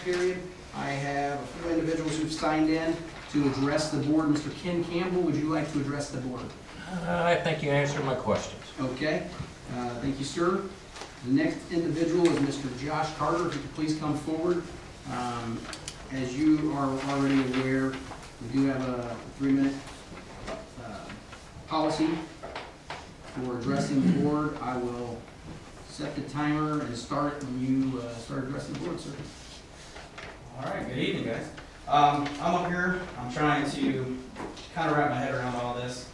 period. I have a few individuals who've signed in to address the board. Mr. Ken Campbell, would you like to address the board? I think you answered my questions. Okay, thank you, sir. The next individual is Mr. Josh Carter. If you could please come forward. As you are already aware, we do have a 3-minute policy for addressing the board. I will set the timer and start when you start addressing the board, sir. All right, good evening, guys. I'm up here. I'm trying to kind of wrap my head around all this.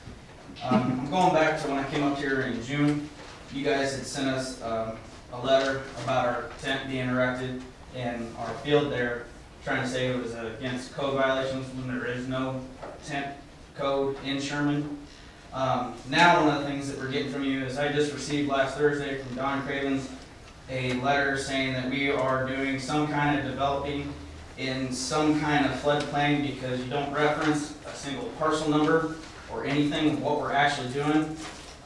I'm going back to when I came up here in June. You guys had sent us a letter about our tent being erected in our field there, trying to say it was against code violations when there is no tent code in Sherman. Now one of the things that we're getting from you is I just received last Thursday from Don Cravens a letter saying that we are doing some kind of developing in some kind of floodplain because you don't reference a single parcel number or anything of what we're actually doing.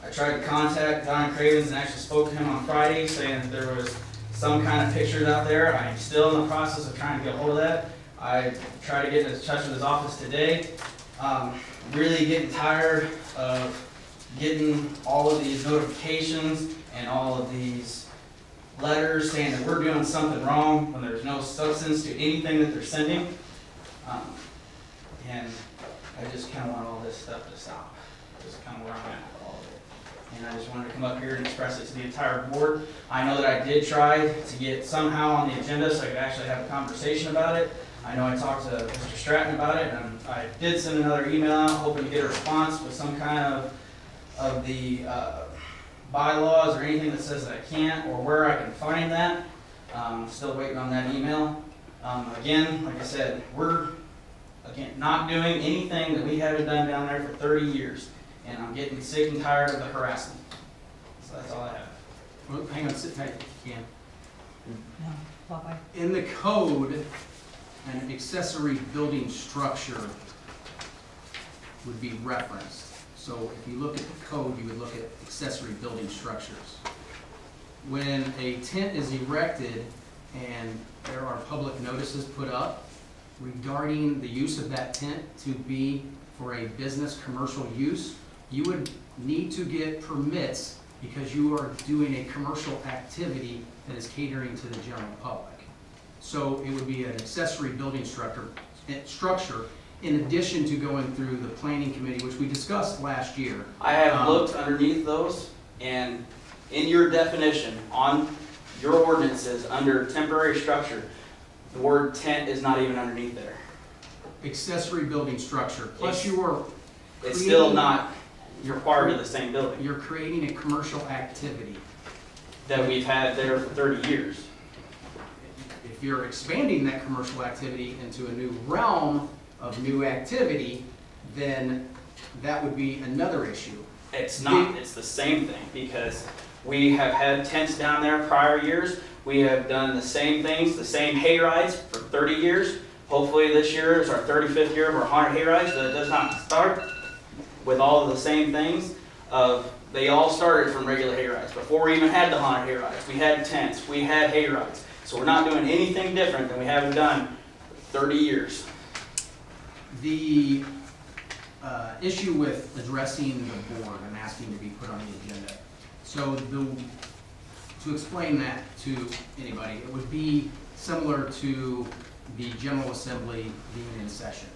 I tried to contact Don Cravens and actually spoke to him on Friday saying that there was some kind of pictures out there. I'm still in the process of trying to get a hold of that. I tried to get in touch with his office today. Really getting tired of getting all of these notifications and all of these letters saying that we're doing something wrong when there's no substance to anything that they're sending. And I just kind of want all this stuff to stop. Just kind of where I'm at with all of it. And I just wanted to come up here and express it to the entire board. I know that I did try to get somehow on the agenda so I could actually have a conversation about it. I know I talked to Mr. Stratton about it, and I did send another email out hoping to get a response with some kind of the bylaws or anything that says that I can't or where I can find that. Still waiting on that email. Again, like I said, we're not doing anything that we haven't done down there for 30 years. And I'm getting sick and tired of the harassment. So that's all I have. Well, hang on, sit tight if you can. No, why? In the code, an accessory building structure would be referenced. So if you look at the code, you would look at accessory building structures. When a tent is erected and there are public notices put up regarding the use of that tent to be for a business commercial use, you would need to get permits because you are doing a commercial activity that is catering to the general public. So it would be an accessory building structure in addition to going through the planning committee, which we discussed last year. I have looked underneath those, and in your definition on your ordinances under temporary structure, the word tent is not even underneath there. Accessory building structure. Plus you are it's still not required of the same building. You're creating a commercial activity that we've had there for 30 years. If you're expanding that commercial activity into a new realm of new activity, then that would be another issue. It's not. It's the same thing because we have had tents down there prior years. We have done the same things, the same hay rides for 30 years. Hopefully this year is our 35th year of our haunted hay rides. That does not start with all of the same things. They all started from regular hay rides. Before we even had the haunted hay rides, we had tents, we had hay rides. So we're not doing anything different than we haven't done for 30 years. The issue with addressing the board and asking to be put on the agenda. So to explain that to anybody, it would be similar to the General Assembly being in session.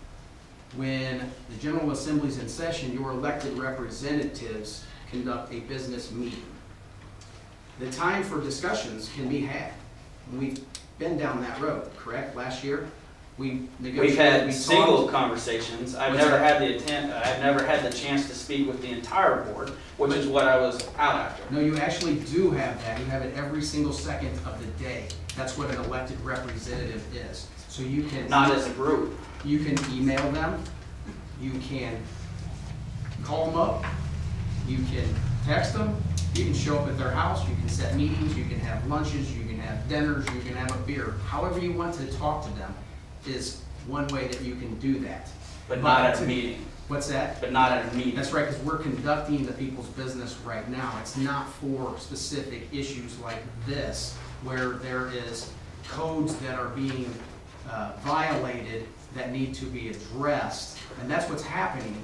When the General Assembly is in session, your elected representatives conduct a business meeting. The time for discussions can be had. We've been down that road, correct? Last year, we've had single conversations. I've never had the chance to speak with the entire board, which is what I was out after. No, you actually do have that. You have it every single second of the day. That's what an elected representative is. So you can not as a group. You can email them. You can call them up. You can text them. You can show up at their house. You can set meetings. You can have lunches. You can have dinners. You can have a beer. However you want to talk to them is one way that you can do that. But not at a meeting. What's that? But not at a meeting. That's right, because we're conducting the people's business right now. It's not for specific issues like this, where there is codes that are being violated that need to be addressed. And that's what's happening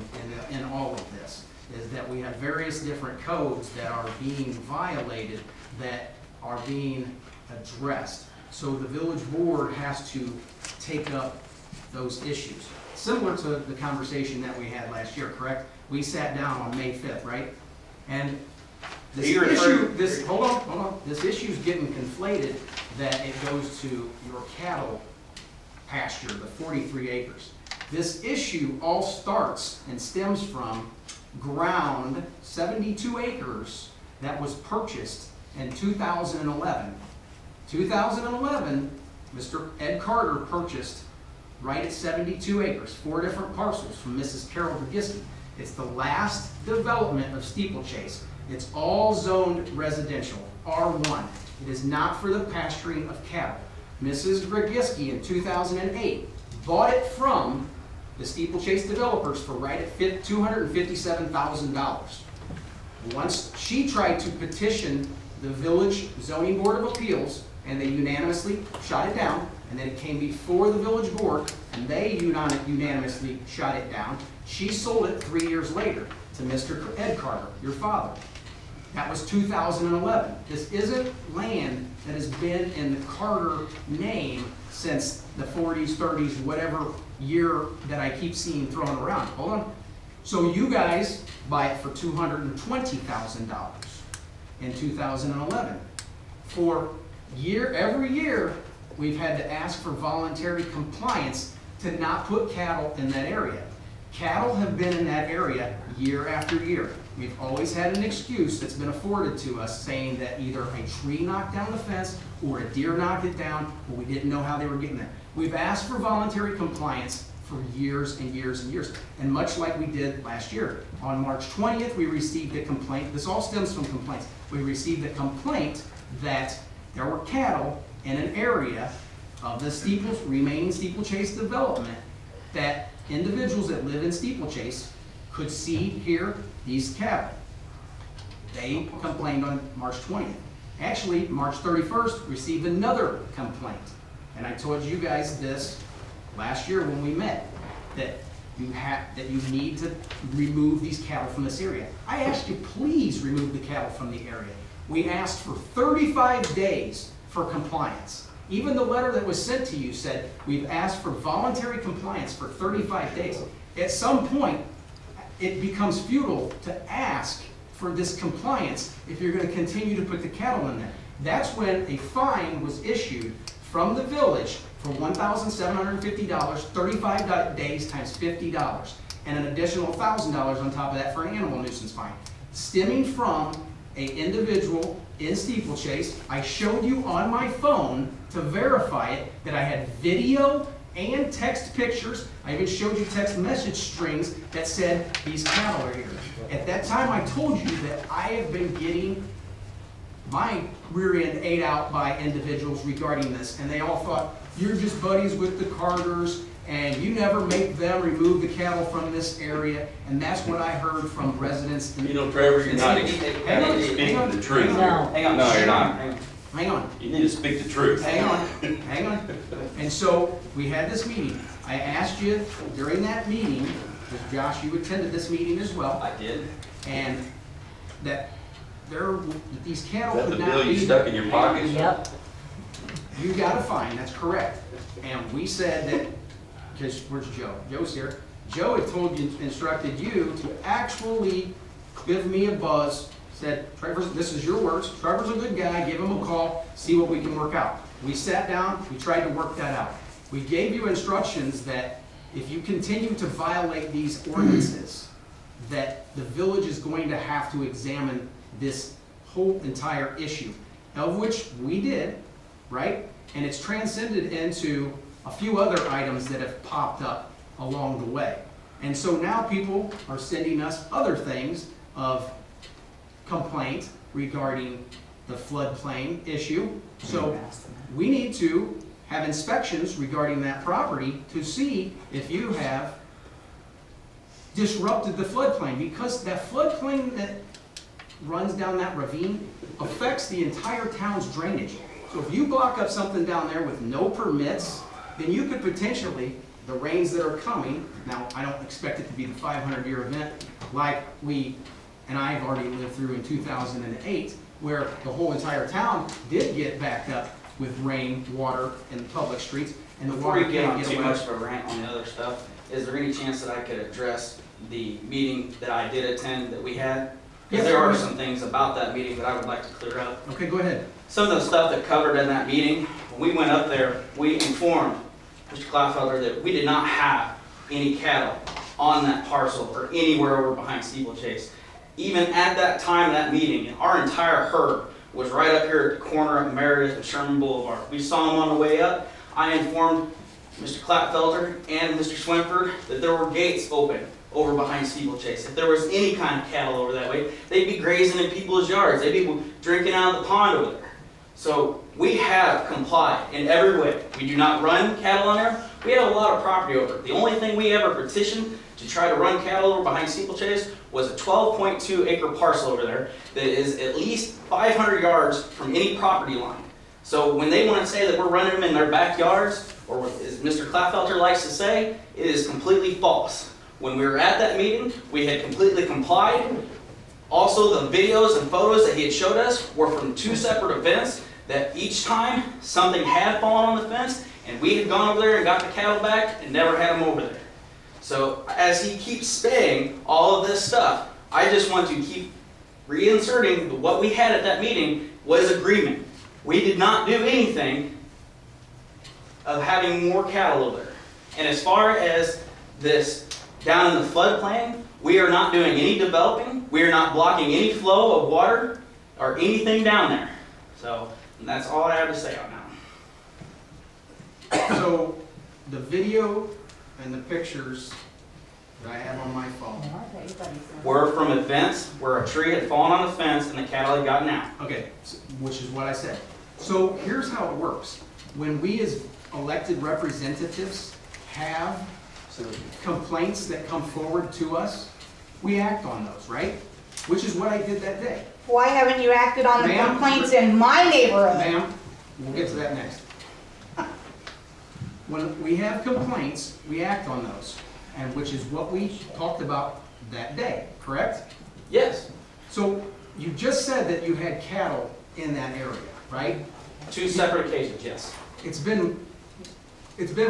in all of this, is that we have various different codes that are being violated that are being addressed. So the village board has to take up those issues. Similar to the conversation that we had last year, correct? We sat down on May 5th, right? And this issue, hold on, this issue is getting conflated that it goes to your cattle pasture, the 43 acres. This issue all starts and stems from ground, 72 acres, that was purchased in 2011. 2011, Mr. Ed Carter purchased right at 72 acres, 4 different parcels from Mrs. Carol Bergiski. It's the last development of Steeplechase. It's all zoned residential, R1. It is not for the pasturing of cattle. Mrs. Bergiski in 2008 bought it from the Steeplechase developers for right at $257,000. Once she tried to petition the Village Zoning Board of Appeals, and they unanimously shot it down, and then it came before the Village Board, and they unanimously shot it down, she sold it 3 years later to Mr. Ed Carter, your father. That was 2011. This isn't land that has been in the Carter name since the 40s, 30s, whatever year that I keep seeing thrown around. Hold on. So you guys buy it for $220,000 in 2011. For every year, we've had to ask for voluntary compliance to not put cattle in that area. Cattle have been in that area year after year. We've always had an excuse that's been afforded to us saying that either a tree knocked down the fence or a deer knocked it down, or we didn't know how they were getting there. We've asked for voluntary compliance for years and years and years. And much like we did last year, on March 20th, we received a complaint. This all stems from complaints. We received a complaint that there were cattle in an area of the remaining Steeplechase development that individuals that live in Steeplechase could see, hear these cattle. They complained on March 20th. Actually, March 31st, received another complaint. And I told you guys this last year when we met, that you need to remove these cattle from this area. I asked you, please remove the cattle from the area. We asked for 35 days for compliance. Even the letter that was sent to you said, we've asked for voluntary compliance for 35 days. At some point, it becomes futile to ask for this compliance if you're going to continue to put the cattle in there. That's when a fine was issued from the village for $1,750, 35 days times $50, and an additional $1,000 on top of that for an animal nuisance fine, stemming from an individual in Steeplechase. I showed you on my phone to verify it that I had video and text pictures. I even showed you text message strings that said these cattle are here. At that time, I told you that I have been getting my rear end ate out by individuals regarding this, and they all thought, you're just buddies with the Carters, and you never make them remove the cattle from this area, and that's what I heard from residents. You know, Trevor, you're not speaking the truth. Hang on. No, you're not. Hang on. You need to speak the truth. Hang on. Hang on. And so we had this meeting. I asked you during that meeting, because Josh, you attended this meeting as well. I did. And that these cattle Is that could the not bill be. you stuck in your pocket? Yep. You got a fine, that's correct. And we said that, because where's Joe? Joe's here. Joe had instructed you to actually give me a buzz, said, Trevor's, this is your words, Trevor's a good guy, give him a call, see what we can work out. We sat down, we tried to work that out. We gave you instructions that if you continue to violate these ordinances, that the village is going to have to examine this whole entire issue, of which we did, right? And it's transcended into a few other items that have popped up along the way. And so now people are sending us other things of complaint regarding the floodplain issue. So we need to have inspections regarding that property to see if you have disrupted the floodplain, because that floodplain that runs down that ravine affects the entire town's drainage. So if you block up something down there with no permits then you could potentially, the rains that are coming, now I don't expect it to be the 500-year event like we and I have already lived through in 2008, where the whole entire town did get backed up with rain, water, in the public streets, and the Before water we get on can't too get away. much of a rant on the other stuff, is there any chance that I could address the meeting that I did attend that we had? Because Yes, there are sir. some things about that meeting that I would like to clear up. Okay, go ahead. Some of the stuff that covered in that meeting, when we went up there, we informed Mr. Klaffelder that we did not have any cattle on that parcel or anywhere over behind Steeplechase. Even at that time, that meeting, our entire herd was right up here at the corner of Meredith and Sherman Boulevard. We saw them on the way up. I informed Mr. Klapfelder and Mr. Swinford that there were gates open over behind Steeplechase. If there was any kind of cattle over that way, they'd be grazing in people's yards. They'd be drinking out of the pond over there. So we have complied in every way. We do not run cattle on there. We have a lot of property over it. The only thing we ever petitioned to try to run cattle over behind Steeplechase was a 12.2 acre parcel over there that is at least 500 yards from any property line. So when they want to say that we're running them in their backyards, or as Mr. Klaffelter likes to say, it is completely false. When we were at that meeting, we had completely complied. Also, the videos and photos that he had showed us were from 2 separate events that each time something had fallen on the fence, and we had gone over there and got the cattle back and never had them over there. So as he keeps saying all of this stuff, I just want to keep reinserting what we had at that meeting was agreement. We did not do anything of having more cattle over there. And as far as this down in the floodplain, we are not doing any developing. We are not blocking any flow of water or anything down there. So that's all I have to say on that. So the video and the pictures that I have on my phone. We're from events where a tree had fallen on the fence and the cattle had gotten out. Okay, which is what I said. So here's how it works. When we as elected representatives have complaints that come forward to us, we act on those, right? Which is what I did that day. Why haven't you acted on the Ma'am? complaints in my neighborhood? Ma'am, we'll get to that next. When we have complaints, we act on those, and which is what we talked about that day, correct? Yes, So you just said that you had cattle in that area, right? 2 separate occasions, yes. It's been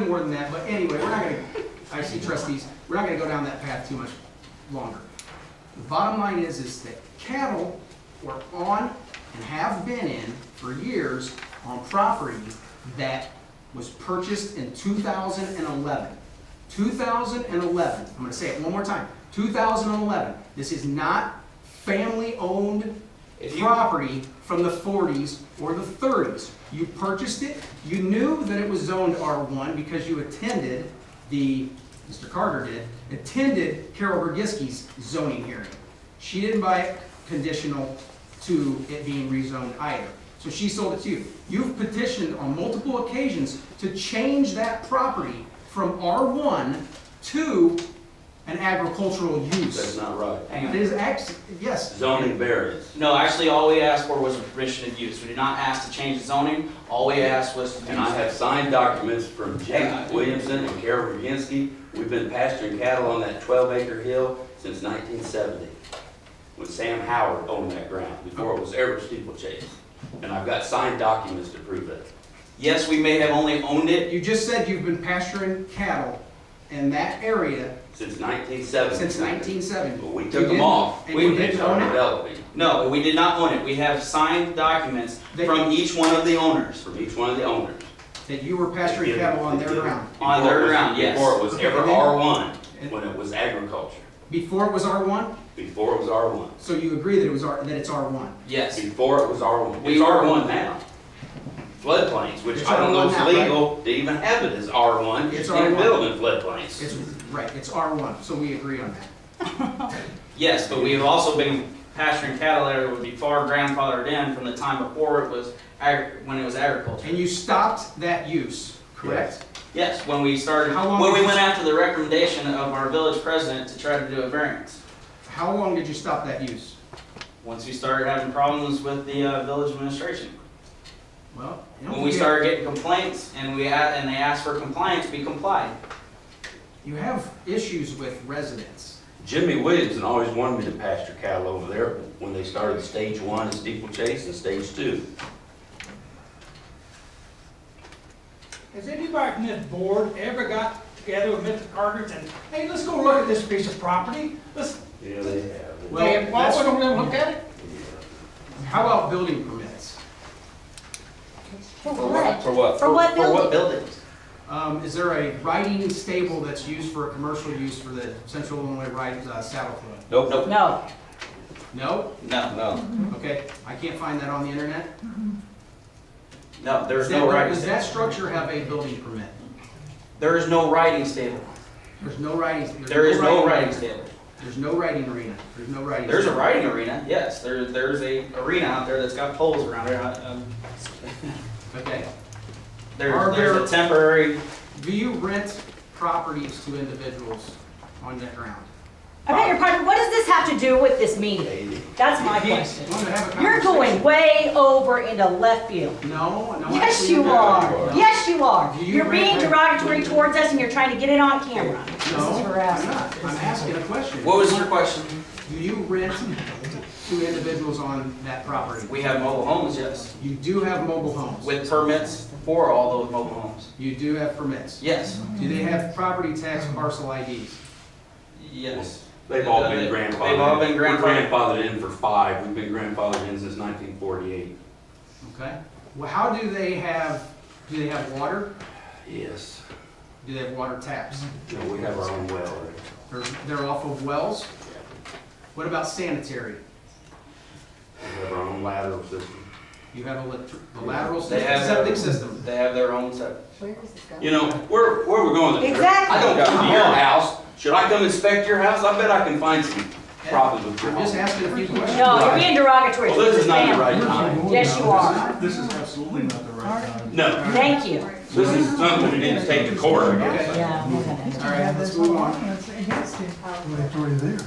more than that, but anyway, we're not gonna, I see trustees, we're not gonna go down that path too much longer. The bottom line is that cattle were on and have been in for years on property that was purchased in 2011. 2011, I'm gonna say it one more time, 2011. This is not family-owned property from the 40s or the 30s. You purchased it, you knew that it was zoned R1 because you attended Mr. Carter did, attended Carol Bergiski's zoning hearing. She didn't buy it conditional to it being rezoned either. So she sold it to you. You've petitioned on multiple occasions to change that property from R1 to an agricultural use. That's not right. Hang It on. is actually, yes. Zoning variance. No, actually, all we asked for was a permission of use. We did not ask to change the zoning. All we asked was to use. And I have signed documents from Hang on. Jim Williamson and Carol Berginsky. We've been pasturing cattle on that 12-acre hill since 1970, when Sam Howard owned that ground, before it was ever Steeplechase. And I've got signed documents to prove it. Yes, we may have only owned it. You just said you've been pasturing cattle in that area Since 1970. since 1970. But we You took them didn't- off and when you they didn't own started it? developing No, we did not own it. We have signed documents That- from each one of the owners. from each one of the owners. That you were pasturing cattle on their ground. On their ground, yes. Before it was Okay, ever and then- R1, when it was agriculture. Before it was R1, Before it was R1. so you agree that it was that it's R1. Yes. Before it was R1. We It's are R1 R1 now. Floodplains, which It's I don't know if R1 it's now, right? legal to even have it as R1. You It's can't R1. build in floodplains. It's, right, it's R1, so we agree on that. Yes, but we have also been pasturing cattle there that would be far grandfathered in from the time before it was, when it was agriculture. And you stopped that use, correct? Yes, when we started, How long when we did you- went after the recommendation of our village president to try to do a variance. How long did you stop that use? Once we started having problems with the village administration. Well, When we started getting complaints and they asked for compliance, we complied. You have issues with residents. Jimmy Williamson always wanted me to pasture cattle over there when they started stage 1 steeplechase and stage 2. Has anybody from this board ever got together with Mr. Carter and said, hey, let's go look at this piece of property? Let's, Yeah, they have. Well, hey, why that's- don't we look at it? How about building permits? For what? For what? For what For what building? buildings? Is there a riding stable that's used for commercial use for the Central Illinois Saddle Club? Nope, nope. No. No? No. Okay, I can't find that on the internet. No, there's Does that- no riding Does that stable. structure have a building permit? There is no riding stable. There's no riding. There is no riding stable. There's no riding arena. There's no riding. There's a stable. riding arena, yes. There's a arena out there that's got poles around it. Okay. There's a temporary. Do you rent properties to individuals on that ground? I beg your pardon, what does this have to do with this meeting? That's my question. Want to have a You're conversation? going way over into left field. No. Yes, actually, you you're not. are. Yes, you are. Do you You're being rent- derogatory towards us and you're trying to get it on camera. This is No, I'm harassment. not. I'm asking a question. What was your question? Do you rent to individuals on that property? We have mobile homes, yes. You do have mobile homes. With permits for all those mobile homes. You do have permits. Yes. Do they have property tax parcel IDs? Yes. They've all been grandfathered. They've all been We're grandfathered. grandfathered in for 5. We've been grandfathered in since 1948. Okay. Well, how do they have water? Yes. Do they have water taps? No, we have our own well. They're off of wells? What about sanitary? We have our own lateral system. You have a lateral They system, have septic system. They have their own set. You know, where we're going with this. Exactly. I don't come to your house. Should I come inspect your house? I bet I can find some problems with your I'm just home. asking a few questions. No, you're being derogatory Well, towards this this is not the family. right time. Yes, you are. This is absolutely not the right time. No, Thank you. this is something we need to take to court, I guess. Okay. Yeah, okay. All right, let's move on. Well, it's already there.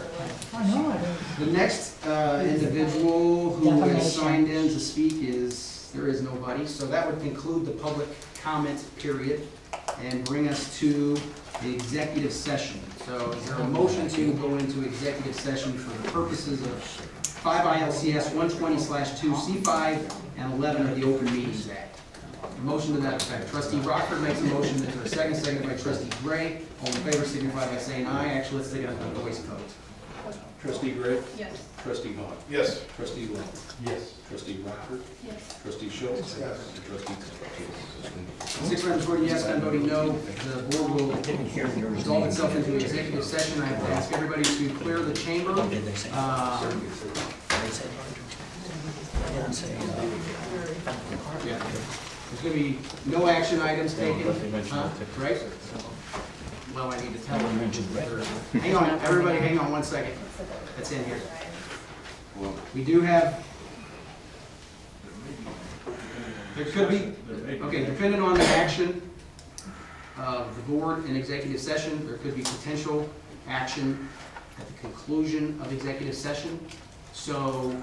The next individual who Defamation. has signed in to speak there is nobody, so that would conclude the public comment period and bring us to the executive session. So is there a motion to go into executive session for the purposes of 5 ILCS 120/2 C5 and 11 of the Open Meetings Act? A motion to that effect. Trustee Rockford makes a motion. Is there a second? Seconded by Trustee Gray. All in favor signify by saying aye. Actually, let's take it up a voice vote. Trustee Gray? Yes. Trustee Hawk? Yes. Trustee Long? Yes. Trustee Rockford? Yes. Trustee Schultz? Yes. And Trustee Coe? 6 members voting yes, none voting no. The board will resolve itself into executive session. I have to ask everybody to clear the chamber. Yeah. There's going to be no action items taken. Right? Well, I need to tell them. Hang on, everybody, hang on 1 second. That's in here. We do have, there could be, okay, depending on the action of the board in executive session, there could be potential action at the conclusion of executive session. So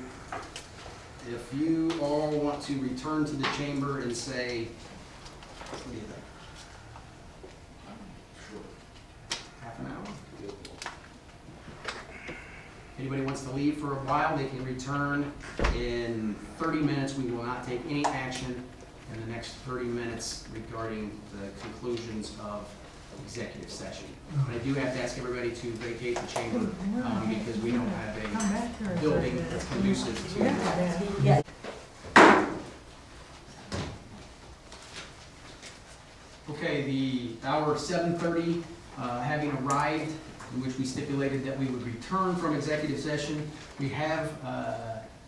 if you all want to return to the chamber and say, what do you think? Half an hour? Anybody wants to leave for a while, they can return in 30 minutes. We will not take any action in the next 30 minutes regarding the conclusions of executive session. But I do have to ask everybody to vacate the chamber because we don't have a building that's conducive to Yeah. Okay, the hour of 7:30 having arrived, in which we stipulated that we would return from executive session. We have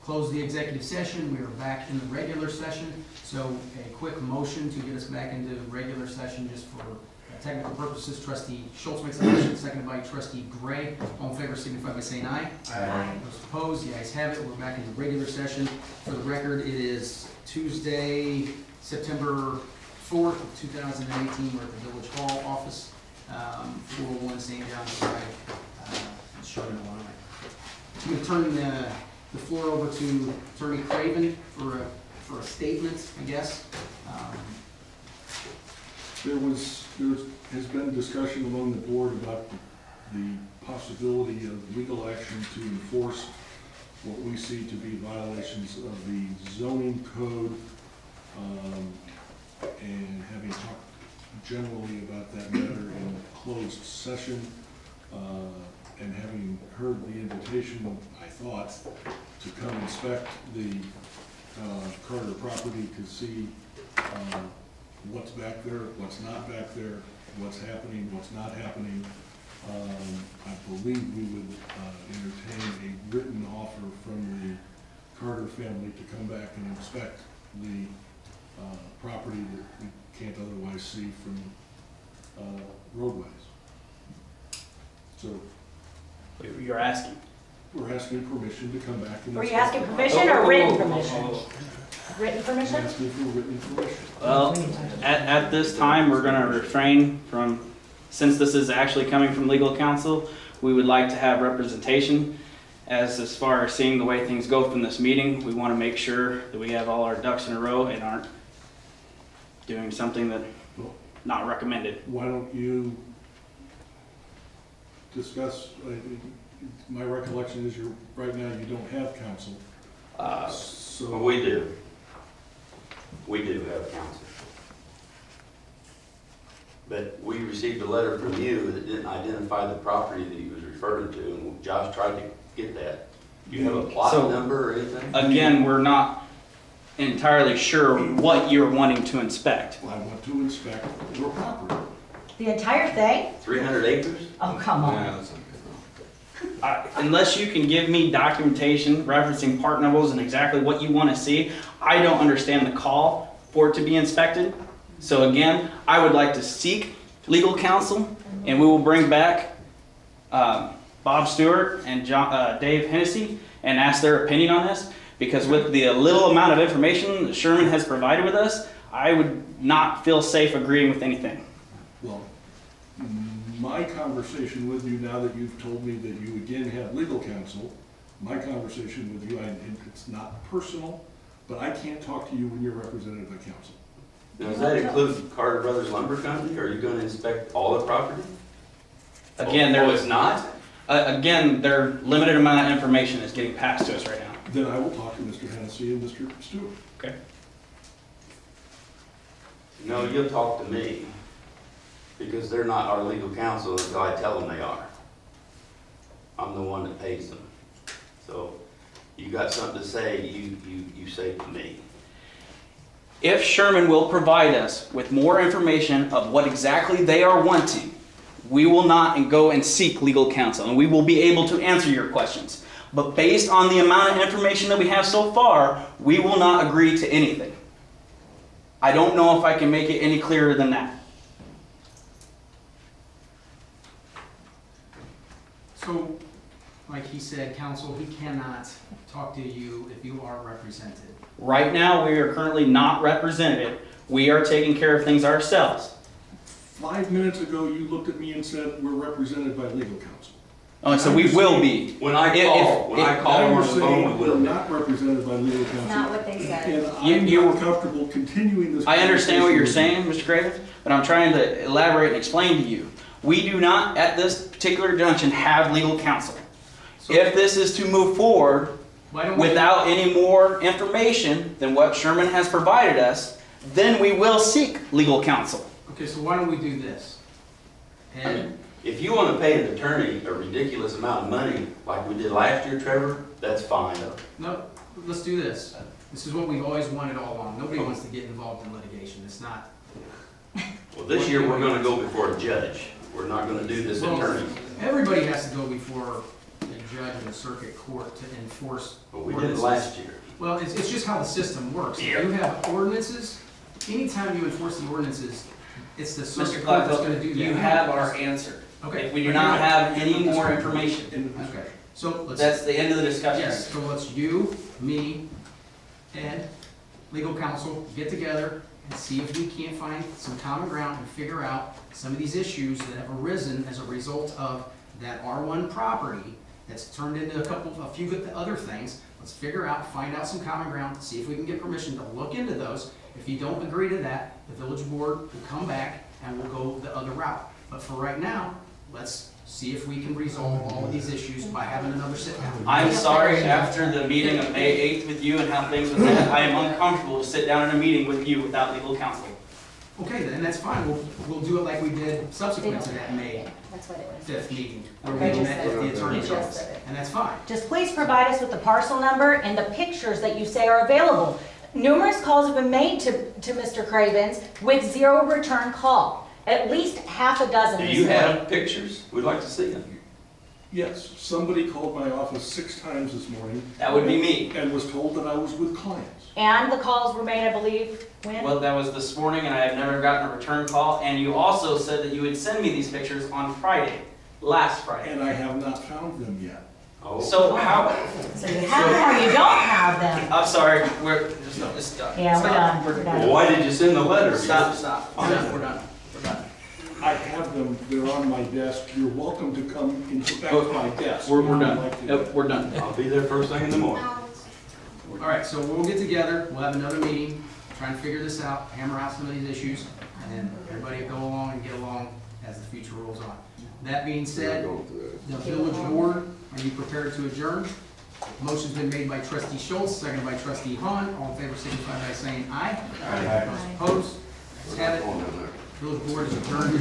closed the executive session. We are back in the regular session. So a quick motion to get us back into regular session just for technical purposes. Trustee Schultz makes a motion, seconded by Trustee Gray. All in favor signify by saying aye. Aye. Those opposed, the ayes have it. We're back into regular session. For the record, it is Tuesday, September 4th, 2018. We're at the Village Hall office, 401 St. John's Drive, in Sherman, Illinois. I'm going to turn the floor over to Attorney Craven for a for a statement, I guess. There has been discussion among the board about the possibility of legal action to enforce what we see to be violations of the zoning code, and having talked generally about that matter in closed session, and having heard the invitation, I thought, to come inspect the Carter property to see what's back there, what's not back there, what's happening, what's not happening. I believe we would entertain a written offer from the Carter family to come back and inspect the property that we can't otherwise see from roadways. So You're asking. we're asking permission to come back and Were you inspect. asking permission or written permission? Written permission? Asking for written permission. Well, at this time, we're gonna refrain from, since this is actually coming from legal counsel, we would like to have representation. As far as seeing the way things go from this meeting, we wanna make sure that we have all our ducks in a row and aren't doing something that not recommended. Why don't you discuss, my recollection is right now you don't have counsel. Well, So we do. We do have counsel. But we received a letter from you that didn't identify the property that he was referring to, and Josh tried to get that. Do you have a plot So, number or anything? Again, we're not entirely sure what you're wanting to inspect. I want to inspect your property. The entire thing? 300 acres? Oh, come on. Unless you can give me documentation referencing part numbers and exactly what you want to see, I don't understand the call for it to be inspected. So again, I would like to seek legal counsel, and we will bring back Bob Stewart and Dave Hennessy and ask their opinion on this, because with the little amount of information that Sherman has provided with us, I would not feel safe agreeing with anything. Well, my conversation with you, now that you've told me that you again have legal counsel, my conversation with you, and it's not personal, but I can't talk to you when you're represented by counsel. Now, does that include Carter Brothers Lumber Company, or are you gonna inspect all the property? Again, Oh, it's not? Again, their limited amount of information is getting passed to us right now. Then I will talk to Mr. Hennessy and Mr. Stewart. Okay. No, you'll talk to me, because they're not our legal counsel until I tell them they are. I'm the one that pays them. So, you got something to say, you say to me. If Sherman will provide us with more information of what exactly they are wanting, we will not go and seek legal counsel, and we will be able to answer your questions. But based on the amount of information that we have so far, we will not agree to anything. I don't know if I can make it any clearer than that. So, like he said, counsel, he cannot talk to you if you are represented. Right now, we are currently not represented. We are taking care of things ourselves. 5 minutes ago, you looked at me and said, we're represented by legal counsel. Oh, so we will be. When I call them Now on you're the phone, saying we we're will be. not represented by legal counsel. Not what they said. And I'm not comfortable continuing this. I understand what you're conversation saying, Mr. Craven, but I'm trying to elaborate and explain to you. We do not, at this particular junction, have legal counsel. So If this is to move forward why don't we? without any more information than what Sherman has provided us, then we will seek legal counsel. Okay, so why don't we do this? And If you want to pay an attorney a ridiculous amount of money, like we did last year, Trevor, that's fine. no, let's do this. This is what we've always wanted all along. Nobody wants to get involved in litigation. It's not. Well, this year, we're going to go before a judge. We're not going to do this Well, attorney. everybody has to go before a judge in a circuit court to enforce But we did it ordinances. last year. Well, it's just how the system works. If you have ordinances, anytime you enforce the ordinances, it's the circuit court that's gonna do that. you have our answer. Okay. If we do not have any more information, Okay, so let's. that's the end of the discussion. Yes, so let's you, me, Ed, legal counsel, get together and see if we can't find some common ground and figure out some of these issues that have arisen as a result of that R1 property that's turned into a few other things. Let's figure out, find out some common ground, see if we can get permission to look into those. If you don't agree to that, the village board will come back and we'll go the other route. But for right now, let's see if we can resolve all of these issues by having another sit down. I'm sorry, after the meeting of May 8th with you and how things went then, I am uncomfortable to sit down in a meeting with you without legal counsel. Okay, then that's fine. We'll do it like we did subsequent to that May That's what it was. 5th meeting, where Okay, we just met said with it. the attorney You just general. said it. And that's fine. Just please provide us with the parcel number and the pictures that you say are available. Numerous calls have been made to Mr. Cravens with zero return call. At least half a dozen Do this you morning. have pictures? We'd like to see them. Yes, somebody called my office 6 times this morning. That would be me. And was told that I was with clients. And the calls were made, I believe, when? Well, that was this morning and I have never gotten a return call. And you also said that you would send me these pictures on Friday, last Friday. And I have not found them yet. Oh. So how, So you have them or you don't have them? I'm sorry, we're, just stop. Yeah, we're Stop. done, we're Well, done. why did you send the letter? Stop. We're done, we're done, we're done. I have them, they're on my desk. You're welcome to come inspect my desk. We're I'd done. like to- Yep, we're done. I'll be there first thing in the morning. All right, so we'll get together, we'll have another meeting, try and figure this out, hammer out some of these issues, and then everybody will go along and get along as the future rolls on. That being said, the village board, are you prepared to adjourn? Motion's been made by trustee Schultz, seconded by trustee Hahn. All in favor signify by saying aye. Aye. Those opposed? Let's have it. Village board is adjourned.